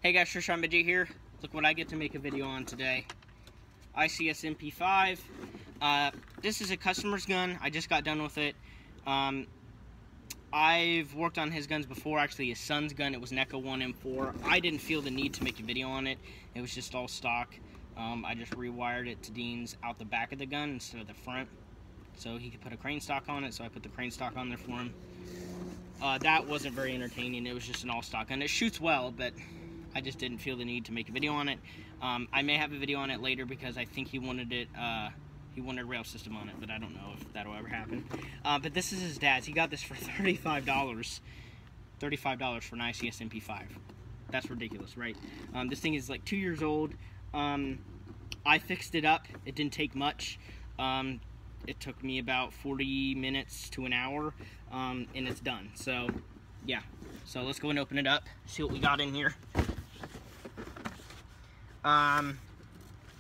Hey guys, Trishan Midget here. Look what I get to make a video on today. ICS MP5. This is a customer's gun. I just got done with it. I've worked on his guns before, actually his son's gun. It was an Echo 1 M4. I didn't feel the need to make a video on it. It was just all stock. I just rewired it to Dean's out the back of the gun instead of the front, so he could put a crane stock on it, so I put the crane stock on there for him. That wasn't very entertaining. It was just an all stock gun. It shoots well, but I just didn't feel the need to make a video on it. I may have a video on it later because I think he wanted it, he wanted a rail system on it, but I don't know if that'll ever happen. But this is his dad's. He got this for $35. $35 for an ICS MP5. That's ridiculous, right? This thing is like 2 years old. I fixed it up. It didn't take much. It took me about 40 minutes to an hour, and it's done. So, yeah. So let's go and open it up, see what we got in here.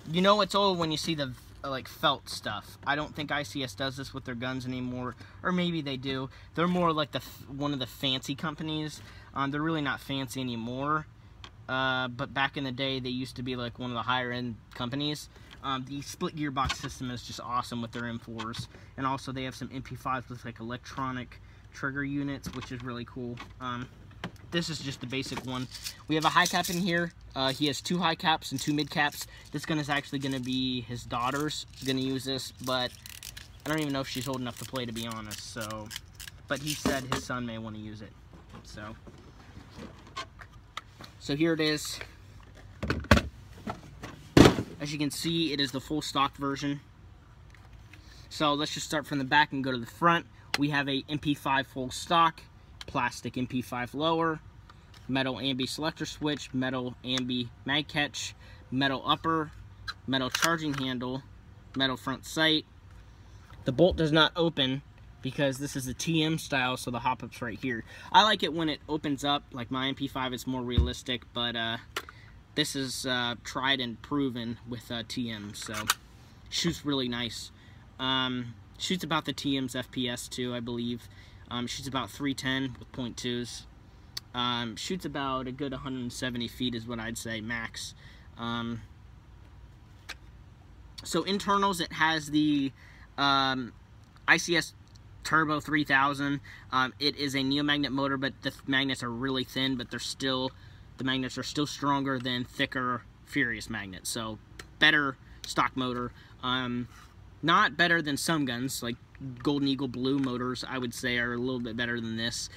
You know it's old when you see the like felt stuff. I don't think ICS does this with their guns anymore, or maybe they do. They're more like one of the fancy companies. They're really not fancy anymore. But back in the day, they used to be like one of the higher end companies. The split gearbox system is just awesome with their M4s, and also they have some MP5s with like electronic trigger units, which is really cool. This is just the basic one. We have a high cap in here. He has 2 high caps and 2 mid caps. This gun is actually going to be his daughter's. Going to use this, but I don't even know if she's old enough to play, to be honest. So, but he said his son may want to use it. So here it is. As you can see, it is the full stock version. So let's just start from the back and go to the front. We have a MP5 full stock, plastic MP5 lower, metal ambi selector switch, metal ambi mag catch, metal upper, metal charging handle, metal front sight. The bolt does not open because this is a TM style, so the hop-up's right here. I like it when it opens up, like my MP5 is more realistic, but this is tried and proven with TM, so shoots really nice. Shoots about the TM's FPS too, I believe. Shoots about 310 with .2s. Shoots about a good 170 feet is what I'd say, max. So internals, it has the ICS Turbo 3000. It is a neomagnet motor, but the magnets are really thin, but the magnets are still stronger than thicker Furious magnets. So better stock motor. Not better than some guns, like Golden Eagle Blue motors, I would say, are a little bit better than this,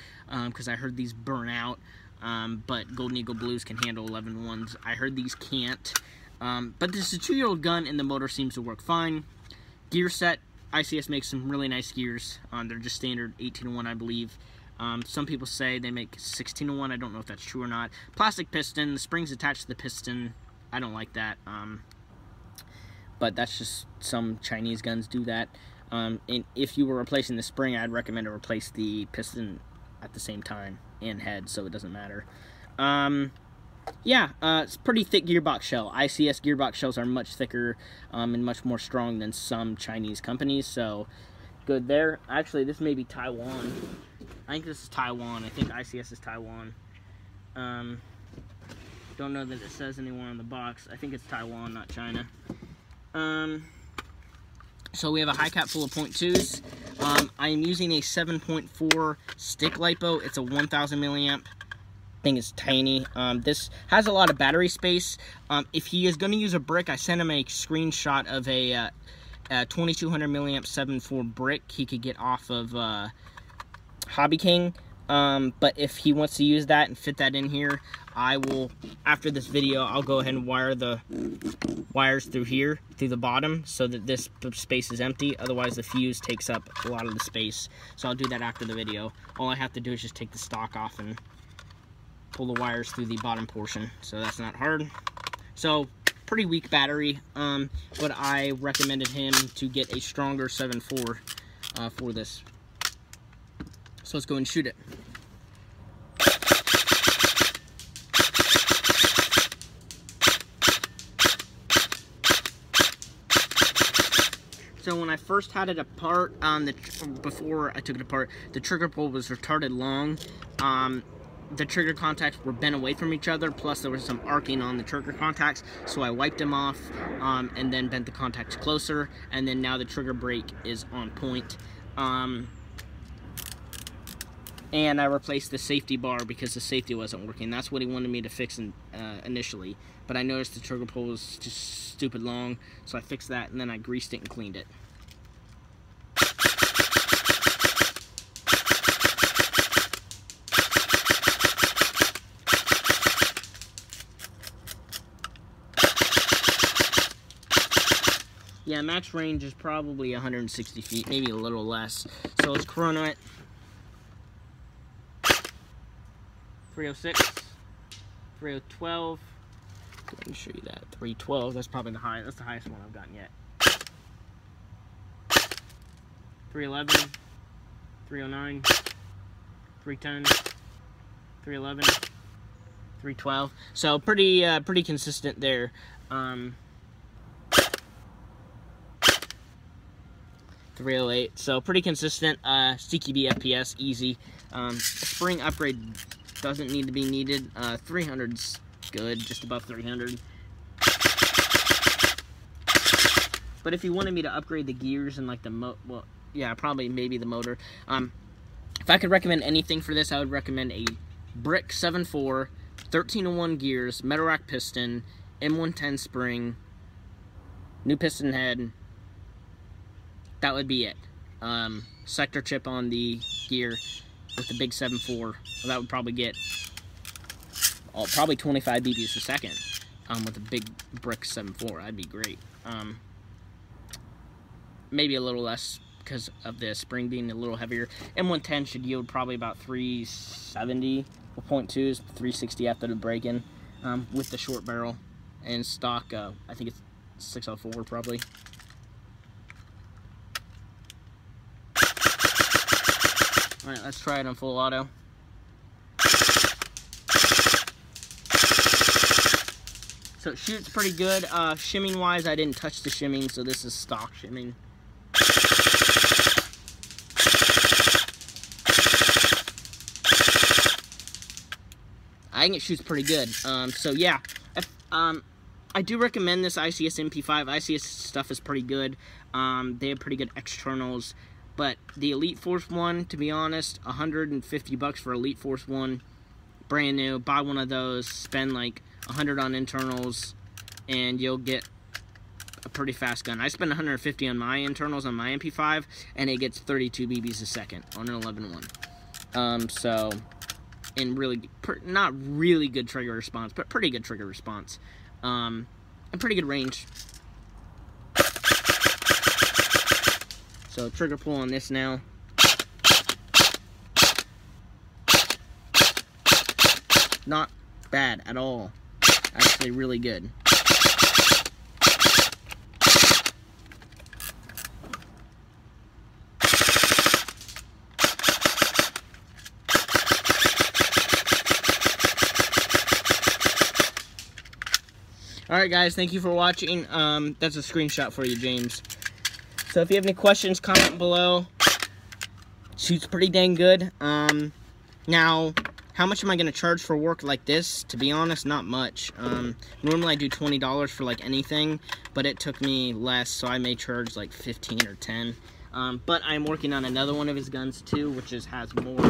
because I heard these burn out, but Golden Eagle Blues can handle 11-1s. I heard these can't, but this is a 2-year-old gun, and the motor seems to work fine. Gear set, ICS makes some really nice gears. They're just standard 18-1, I believe. Some people say they make 16-1. I don't know if that's true or not. Plastic piston, the springs attached to the piston. I don't like that. But that's just some Chinese guns do that. And if you were replacing the spring, I'd recommend to replace the piston at the same time and head, so it doesn't matter. Yeah, it's pretty thick gearbox shell. ICS gearbox shells are much thicker and much more strong than some Chinese companies, so good there. Actually, this may be Taiwan. I think this is Taiwan. I think ICS is Taiwan. Don't know that it says anywhere on the box. I think it's Taiwan, not China. So we have a high cap full of .2s. I am using a 7.4 stick lipo. It's a 1000 milliamp. Thing is tiny. This has a lot of battery space. If he is going to use a brick, I sent him a screenshot of a 2200 milliamp 7.4 brick he could get off of Hobby King. But if he wants to use that and fit that in here, I will, after this video, I'll go ahead and wire the wires through here, through the bottom, so that this space is empty. Otherwise, the fuse takes up a lot of the space. So I'll do that after the video. All I have to do is just take the stock off and pull the wires through the bottom portion. So that's not hard. So, pretty weak battery, but I recommended him to get a stronger 7.4 for this. So let's go and shoot it. So when I first had it apart, before I took it apart, the trigger pull was retarded long. the trigger contacts were bent away from each other, plus there was some arcing on the trigger contacts, so I wiped them off and then bent the contacts closer, and then now the trigger brake is on point. And I replaced the safety bar because the safety wasn't working. That's what he wanted me to fix initially, but I noticed the trigger pull was just stupid long, so I fixed that, and then I greased it and cleaned it. Yeah, max range is probably 160 feet, maybe a little less. So let's chrono it. 306, 312. Let me show you that. 312. That's probably the highest. That's the highest one I've gotten yet. 311, 309, 310, 311, 312. So pretty consistent there. 308, so pretty consistent. CQB FPS, easy. Spring upgrade doesn't need to be needed. 300's good, just above 300. But if you wanted me to upgrade the gears and like the well, yeah, probably maybe the motor. If I could recommend anything for this, I would recommend a Brick 7.4, 1301 gears, metal rack piston, M110 spring, new piston head. That would be it. Sector chip on the gear with the big 7.4. Well, that would probably get probably 25 BBs a second with a big Brick 7.4. That'd be great. Maybe a little less because of the spring being a little heavier. M110 should yield probably about 370 for 0.2s, 360 after the break-in with the short barrel. And stock, I think it's 604 probably. Alright, let's try it on full auto. So it shoots pretty good. Shimming wise, I didn't touch the shimming, so this is stock shimming. I think it shoots pretty good. So yeah, I do recommend this ICS MP5. ICS stuff is pretty good. They have pretty good externals. But the Elite Force 1, to be honest, $150 for Elite Force 1, brand new. Buy one of those, spend like $100 on internals, and you'll get a pretty fast gun. I spent $150 on my internals on my MP5, and it gets 32 BBs a second on an 11.1. So, and really, not really good trigger response, but pretty good trigger response, and pretty good range. So trigger pull on this now. Not bad at all. Actually really good. Alright guys, thank you for watching. That's a screenshot for you, James. So if you have any questions, comment below. Shoots pretty dang good. Now, how much am I going to charge for work like this? To be honest, not much. Normally I do $20 for like anything, but it took me less, so I may charge like 15 or 10. But I'm working on another one of his guns too, which has more.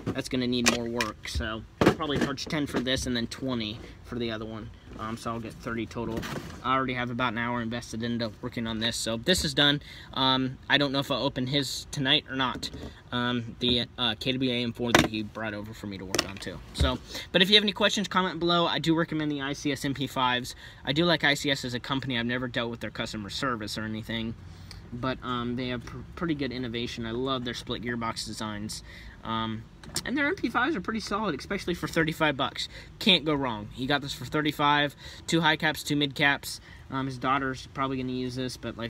That's going to need more work, so I'll probably charge 10 for this and then 20 for the other one. So I'll get 30 total. I already have about an hour invested into working on this, so this is done. I don't know if I'll open his tonight or not. The KWA M4 that he brought over for me to work on too. So, but if you have any questions, comment below. I do recommend the ICS MP5s. I do like ICS as a company. I've never dealt with their customer service or anything, but they have pretty good innovation. I love their split gearbox designs. And their MP5s are pretty solid, especially for $35. Can't go wrong. He got this for $35. 2 high caps, 2 mid caps. His daughter's probably going to use this, but like